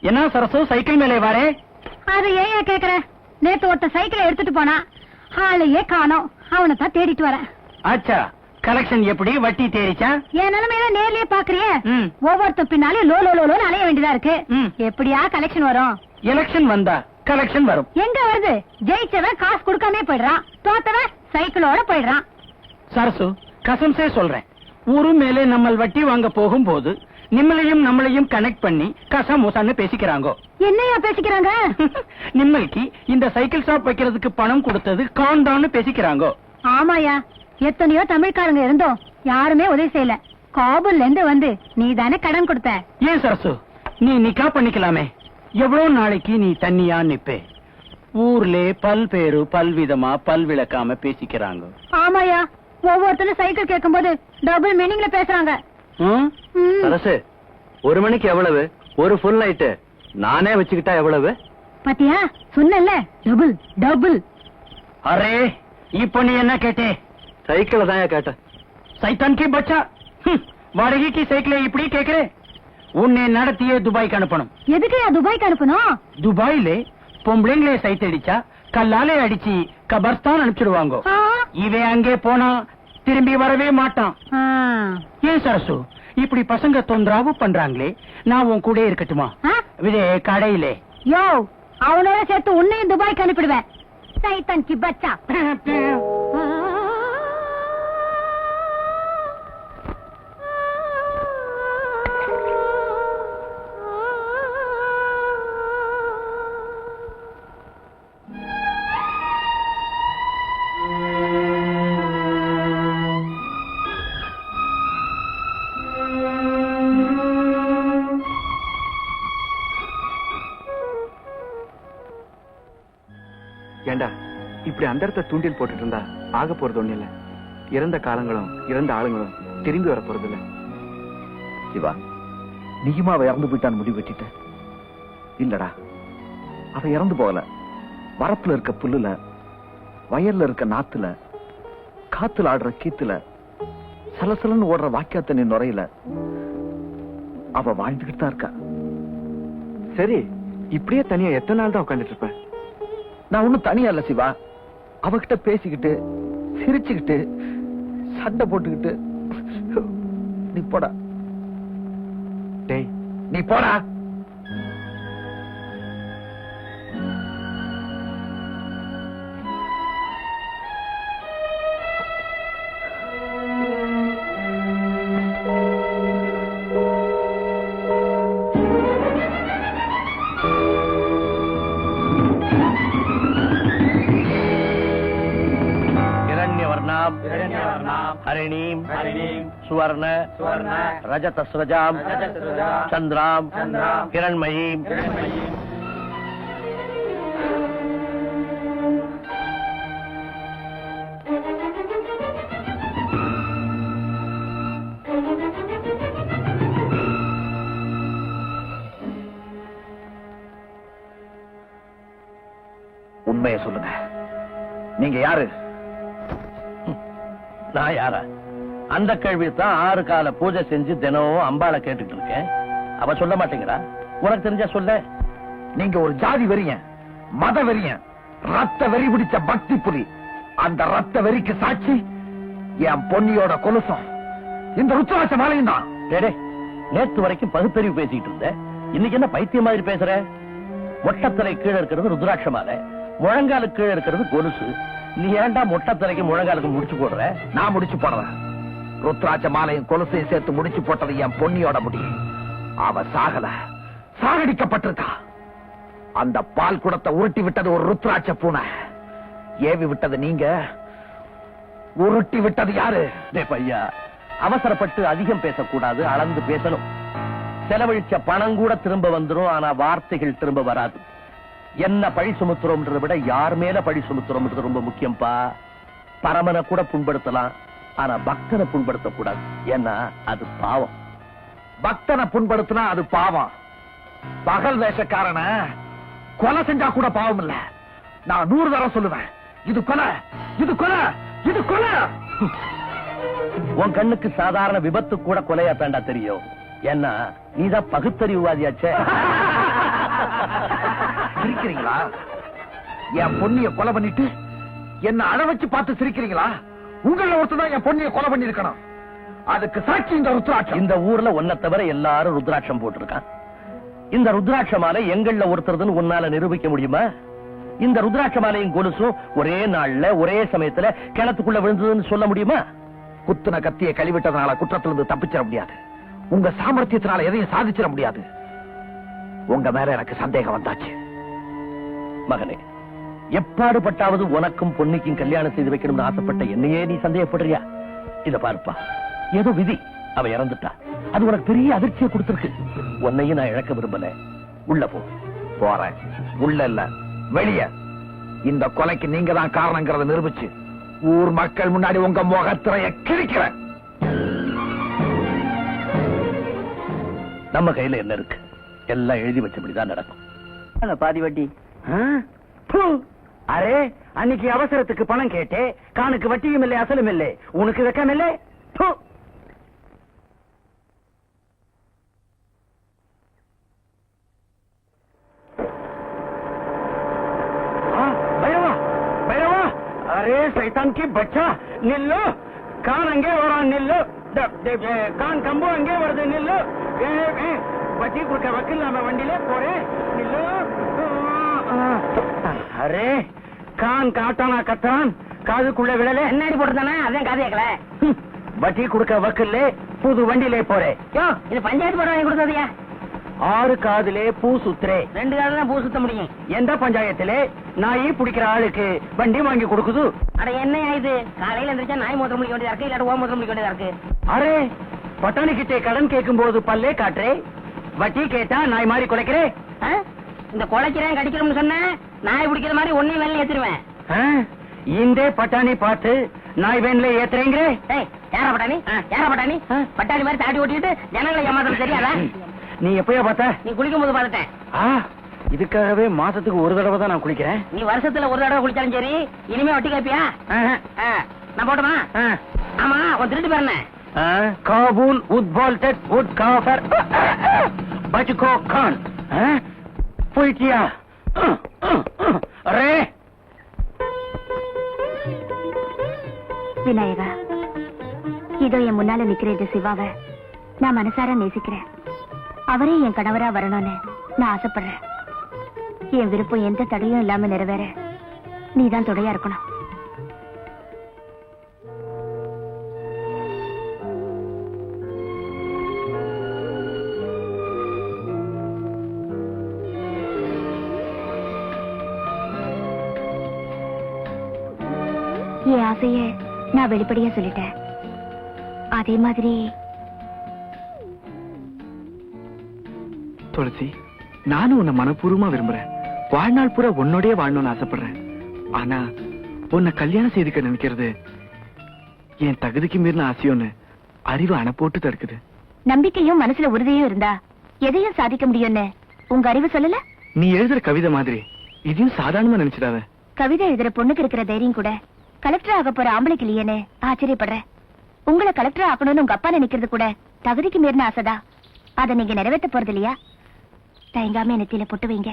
என்ன சரசு சைக்கிள் மேலே வாரே? அது ஏன் கேக்குற? நேத்து ஒருத்த சைக்கிளை எடுத்துட்டு போனா, ஆளையே காணோம். அவனை தான் தேடிட்டு வரேன். ஆச்சா, கலெக்ஷன் எப்படி வட்டி தேறிச்சா? என் நிலைமையில நேர்லயே பாக்குறியே, ஒவ்வொருத்த பின்னாலே லோ லோ லோ அலைய வேண்டியதா இருக்கு. எப்படியா கலெக்ஷன் வரும்? எலெக்ஷன் வந்தா கலெக்ஷன் வரும். எங்க வருது? ஜெயிச்சவன் காசு கொடுக்காம போயிடுறான், தோத்தவன் சைக்கிளோட போயிடுறான். சரசு, கசம்சே சொல்றேன், ஊரு மேலே நம்ம வட்டி வாங்க போகும்போது நம்மளையும் கனெக்ட் பண்ணி கசமுசான்னு பேசிக்கிறாங்க. என்னையா பேசிக்கிறாங்க? நிம்மளுக்கு இந்த சைக்கிள் ஷாப் வைக்கிறதுக்கு பணம் கொடுத்தது காண்டான்னு பேசிக்கிறாங்க. ஆமாயா, எத்தனையோ தமிழ்காரங்க இருந்தோம், யாருமே உதவி செய்யல. காபூல்ல இருந்து வந்து நீ தானே கடன் கொடுத்த. ஏன் சரசு, நீ நிக்கா பண்ணிக்கலாமே. எவ்வளவு நாளைக்கு நீ தண்ணியா நிப்பே? ஊர்ல பல்பேரு பல்விதமா பல்விளக்காம பேசிக்கிறாங்க. ஆமாயா, ஒவ்வொருத்தரும் சைக்கிள் கேட்கும் போது டபுள் மீனிங்ல பேசுறாங்க. சரசு, 1 மணிக்கு எவ்வளவு? ஒரு ஃபுல் நைட்டு நானே வச்சுக்கிட்டா எவ்வளவு? பாத்தியா, சொன்னல டபுள் டபுள். அரே, இப்ப நீ என்ன கேட்டே? சைக்கிள் தான் கேட்டேன். சைத்தான் கி பச்சா, வாடகைக்கு சைக்கிளை இப்படி கேக்குறே? உன்னை நடத்தியே துபாய்க்கு அனுப்பணும். எதுக்குயா துபாய்க்கு அனுப்பணும்? துபாயில பொம்பளைங்களே சைத்தடிச்சா கல்லாலே அடிச்சு கபர்ஸ்தான் அனுப்பிச்சிடுவாங்க. இவன் அங்கே போனா திரும்பி வரவே மாட்டான். ஏன் சரசு, இப்படி பசங்க தொந்தரவு பண்றாங்களே, நான் உன் கூட இருக்கட்டுமா? விதே கடையிலே. யோ, அவனோட சேர்த்து உன்னையும் துபாய்க்கு அனுப்பிடுவேன். சைத்தான் கி பச்சா. ஏண்டா, இப்படி அந்த இடத்த தூண்டில் போட்டுட்டு இருந்தா ஆக போறது ஒண்ணு இல்ல. இறந்த காலங்களும் இறந்த ஆளுங்களும் திரும்பி வர போறது இல்ல. சிவா, நீயுமா அவ இறந்து போயிட்டான்னு முடிவு வச்சுட்ட? இல்லடா, அவ இறந்து போகல. வரப்புல இருக்க புல்லுல, வயல்ல இருக்க நாத்துல, காத்துல ஆடுற கீத்துல, சலசலன்னு ஓடுற வாக்கியத்தை நீ நுரையில. அவ வாழ்ந்துகிட்டு தான் இருக்கா. சரி, இப்படியே தனியா எத்தனை நாள் தான் உட்காந்துட்டு இருப்ப? நான் ஒண்ணும் தனியா இல்ல சிவா. அவகிட்ட பேசிக்கிட்டு சிரிச்சுக்கிட்டு சண்டை போட்டுக்கிட்டு. நீ போடா. டேய், நீ போடா. हरिणीं सुवर्ण रजतस्रजां चंद्रां हिरण्मयीं உண்மையை சொல்லுங்க, நீங்க யாரு? நான் யாரா? அந்த கேள்வி தான் 6 கால பூஜை செஞ்சு தினமும் அம்பாளை கேட்டுட்டு இருக்கேன். அவ சொல்ல மாட்டேங்கிறா. உனக்கு தெரிஞ்சா சொல்ல. நீங்க ஒரு ஜாதி வெறியன், மத வெறியன், ரத்த வெறி பிடிச்ச பக்தி புலி. அந்த ரத்த வெறிக்கு சாட்சி என் பொன்னியோட கொலுசம், இந்த ருத்ராட்ச மாலையும் தான். நேத்து வரைக்கும் பகுத்தறிவு பேசிட்டு இருந்த, இன்னைக்கு என்ன பைத்தியம் மாதிரி பேசுற? மொட்டத்தலை கீழே இருக்கிறது ருத்ராட்ச மாலை, முழங்காலுக்கு கீழே இருக்கிறது கொலுசு. நீ ஏன்டா மொட்டத்தலைக்கு முழங்காலுக்கு முடிச்சு போடுற? நான் முடிச்சு போடுறேன். ருத்ராட்ச மாலையும் கொலுசையும் சேர்த்து முடிச்சு போட்டது என் பொன்னியோட முடி. அவ சாகல, சாகடிக்கப்பட்டிருக்கா. அந்த பால் குடத்தை உருட்டி விட்டது ஒரு ருத்ராட்ச பூனை. ஏவி விட்டது நீங்க, உருட்டி விட்டது யாரு? பையா, அவசரப்பட்டு அதிகம் பேசக்கூடாது, அளந்து பேசணும். செலவழிச்ச பணம் கூட திரும்ப வந்துரும், ஆனா வார்த்தைகள் திரும்ப வராது. என்ன பழி சுமத்துறோம்ன்றதை விட யார் மேல பழி சுமத்துறோம்ன்றது ரொம்ப முக்கியம்பா. பரமனை கூட புண்படுத்தலாம், ஆனா பக்தனை புண்படுத்த கூடாது. ஏன்னா அது பாவம். பக்தனை புண்படுத்தினா அது பாவம். பகல் வேஷக்காரன கொலை செஞ்சா கூட பாவம் இல்ல. நான் 100 தடவை சொல்லுவேன், இது கொலை, இது கொலை, இது கொலை. உன் கண்ணுக்கு சாதாரண விபத்து கூட கொலையா தாண்டா தெரியும். ஏன்னா நீதான் பகுத்தறிவுவாதியாச்சே. சிரிக்கிறீங்களா? என் பொண்ணிய கொலை பண்ணிட்டு என்ன அழ வச்சு பார்த்து சிரிக்கிறீங்களா? உங்கள ஒருத்தர் தான் என் பொண்ணிய கொலை பண்ணி இருக்கணும். அதுக்கு சாட்சி இந்த ருத்ராட்சம். இந்த ஊர்ல ஒன்ன தவிர எல்லாரும் ருத்ராட்சம் போட்டிருக்கான். இந்த ருத்ராட்ச மாலை எங்கள்ல ஒருத்தருதுன்னு உன்னால நிரூபிக்க முடியுமா? இந்த ருத்ராட்ச மாலையும் கொலுசும் ஒரே நாள்ல ஒரே சமயத்துல கிணத்துக்குள்ள விழுந்ததுன்னு சொல்ல முடியுமா? குத்துன கத்திய கழிவிட்டதுனால குற்றத்திலிருந்து தப்பிச்சிட முடியாது. உங்க சாமர்த்தியத்தினால எதையும் சாதிச்சிட முடியாது. உங்க மேல எனக்கு சந்தேகம் வந்தாச்சு. மகனே, எப்பாடுபட்டாவது உனக்கும் பொன்னிக்கும் கல்யாணம் செய்து வைக்கணும்னு ஆசைப்பட்ட என்னையே நீ சந்தேகப்படுறியா? இத பாருப்பா, ஏதோ விதி, அவ இறந்துட்டா. அது உனக்கு பெரிய அதிர்ச்சியை கொடுத்திருக்கு. உன்னையும் நான் இழக்க விரும்பல. உள்ள போ. போறேன். உள்ள இல்ல, வெளிய. இந்த கொலைக்கு நீங்க தான் காரணங்கிறத நிரூபிச்சு ஊர் மக்கள் முன்னாடி உங்க முகத்திரைய கிழிக்கிறேன். நம்ம கையில என்ன இருக்கு? எல்லாம் எழுதி வச்சபடிதான் நடக்கும். பாதி வட்டி. அரே, அன்னைக்கு அவசரத்துக்கு பணம் கேட்டே, காணுக்கு வட்டியும் இல்லை அசலும் இல்லை. உனக்கு வெக்கம் இல்லை? भैरवा भैरवा, अरे शैतान की बच्चा, निल्लो. कान अंगे वरा निल्लो. कान कंबो अंगे वर्द निल्लो. बच्ची कुछ वकील नाम वंडीले पोरे निल्लो. अरे கான் காட்டானா கத்தான், காதுக்குள்ள விழல. என்னாடி போட்டுதானே, அதான் காது கேட்கல. வட்டி கொடுக்க வக்கல்ல, புது வண்டியிலே போறேன். இது பஞ்சாயத்து போட வாங்கி கொடுத்ததையா? 6 காதுலே பூ சுத்துறே. 2 காதுல பூ சுத்த முடியும். எந்த பஞ்சாயத்திலே நாய் பிடிக்கிற ஆளுக்கு வண்டி வாங்கி கொடுக்குது? அட என்ன இது, காலையில எந்திரிச்சா நாய் மூத்திரம் முடிக்க வேண்டியதா இருக்கு, இல்லாட்ட ஓ மூத்திரம் முடிக்க வேண்டியதா இருக்கு. அரே, பட்டாணி கிட்டே கடன் கேட்கும் போது பல்லே காட்டுறே, வட்டி கேட்டா நாய் மாதிரி குலைக்கிறே. இந்த குலைக்கிறேன் கடிக்கிறோம்னு சொன்ன நாய் பிடிக்கிற மாதிரி ஒன்னையும் வேலை ஏத்துருவேன். இந்த பட்டாணி பார்த்து நாய் வேன்ல ஏத்துறேங்க. யாரா பட்டாணி? யாரா பட்டாணி? பட்டாணி மாதிரி தாடி ஓட்டிட்டு ஜனங்களை ஏமாத்தம் தெரியாதா? நீ எப்பயா பார்த்த? நீ குளிக்கும் போது பார்த்தேன். இதுக்காகவே மாசத்துக்கு ஒரு தடவை தான் நான் குளிக்கிறேன். நீ வருஷத்துல ஒரு தடவை குளிச்சாலும் சரி, இனிமே வட்டி கேப்பியா? நான் போட்டுமா? ஆமா, உன் திருட்டு பேர் என்ன? காபூல் உத்பால்டட் உட் காஃபர் பச்சுகோ கான். போயிட்டியா? அரே விநாயகா, இதோ என் முன்னால நிக்கிற இந்த சிவாவை நான் மனசார நேசிக்கிறேன். அவரே என் கணவரா வரணும்னு நான் ஆசைப்படுறேன். என் விருப்பம் எந்த தடையும் இல்லாம நிறைவேற நீதான் துணையா இருக்கணும். என் ஆசைய நான் வெளிப்படையா சொல்லிட்டேன். அதே மாதிரி துளசி, நானும் உன்னை மனப்பூர்வமா விரும்புறேன். வாழ்நாள் பூரா உன்னோடய வாழணும்னு ஆசைப்படுறேன். ஆனா உன்னை கல்யாணம் செய்துக்க நினைக்கிறது என் தகுதிக்கு மீறின ஆசையோன்னு அறிவு அணை போட்டு தடுக்குது. நம்பிக்கையும் மனசுல உறுதியும் இருந்தா எதையும் சாதிக்க முடியும்னு உங்க அறிவு சொல்லல? நீ எழுதுற கவிதை மாதிரி இதையும் சாதாரணமா நினைச்சிடாத. கவிதை எழுதுற பொண்ணுக்கு இருக்கிற தைரியம் கூட கலெக்டர் ஆக போற ஆம்பளைக்கு இல்லையேன்னு ஆச்சரியப்படுறேன். உங்களை கலெக்டர் ஆக்கணும்னு உங்க அப்பா நினைக்கிறது கூட தகுதிக்கு மீறின ஆசைதான். அதை நீங்க நிறைவேற்ற போறது இல்லையா? தயங்காம நெத்தியில பொட்டு வைங்க.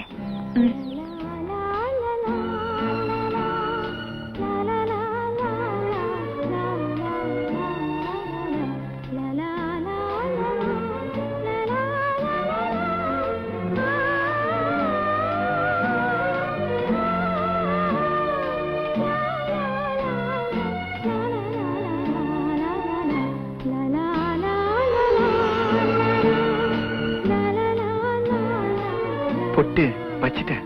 பொட்டு வச்சிட்டேன்.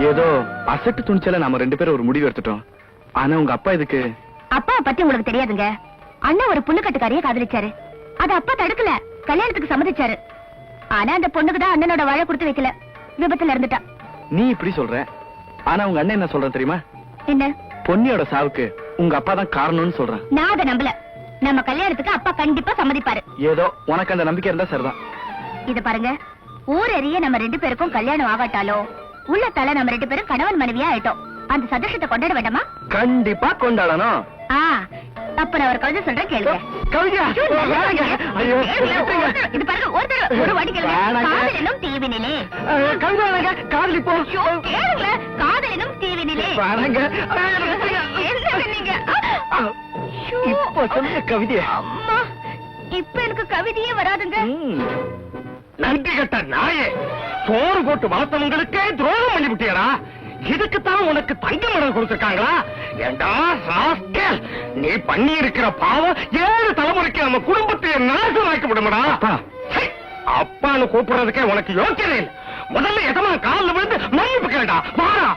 ஏதோ அசட்டு துணிச்சல நாம 2 பேரும் ஒரு முடிவு எடுத்துட்டோம். ஆனா உங்க அப்பா இதுக்கு... அப்பா பத்தி உங்களுக்கு தெரியாதுங்க. அண்ணன் ஒரு பொண்ணு கட்டுக்காரியை காதலிச்சாரு. அது அப்பா தடுக்கல, கல்யாணத்துக்கு சம்மதிச்சாரு. ஆனா அந்த பொண்ணுக்கு தான் அண்ணனோட வாழை கொடுத்து வைக்கல, விபத்துல இருந்துட்டா. நீ இப்படி சொல்ற, ஆனா உங்க அண்ணன் என்ன சொல்ற தெரியுமா? என்ன? பொன்னியோட சாவுக்கு உங்க அப்பா தான் காரணம்னு சொல்றான். நான் அதை நம்பல. நம்ம கல்யாணத்துக்கு அப்பா கண்டிப்பா சம்மதிப்பாரு. ஏதோ உனக்கு அந்த நம்பிக்கை இருந்தா சரிதான். இத பாருங்க, ஊர் எரிய நம்ம 2 பேருக்கும் கல்யாணம் ஆகாட்டாலோ உள்ளத்தால நம்ம 2 பேரும் கணவன் மனைவியா ஆயிட்டோம். அந்த சந்தோஷத்தை கொண்டாட வேண்டாமா? கண்டிப்பா கொண்டாடணும். அப்ப நான் ஒரு கவிதை சொல்றேன் கேளுங்க. கவிதா வேணாங்க. ஐயோ இது பாருங்க, ஒரு வாட்டி கேளுங்க. வேணாங்க. காதல் எனும் தீவினிலே. கவிதா வேணாங்க. காதலி போ. ஐயோ, கேளுங்கள. காதல் எனும் தீவினிலே. வேணாங்க. என்னங்க நீங்க? ஐயோ. இப்ப சொல்லுங்க கவிதைய. அம்மா, இப்ப எனக்கு கவிதையே வராதுங்க. நன்றி கட்ட நாயே, சோறு போட்டு வளர்த்தவங்களுக்கே துரோகம் பண்ணி விட்டியடா. இதுக்குத்தான் உனக்கு தங்க மெடல் கொடுத்திருக்காங்களா? ஏண்டா ராஸ்கல், நீ பண்ணி இருக்கிற பாவம் 7 தலைமுறைக்கு நம்ம குடும்பத்தை நாசமாக்கி விடுமடா. சை, அப்பான்னு கூப்பிடுறதுக்கே உனக்கு யோக்கியதை இல்லை. முதல்ல எதமா காலில் விழுந்து மன்னிப்பு கேளுடா. வாடா.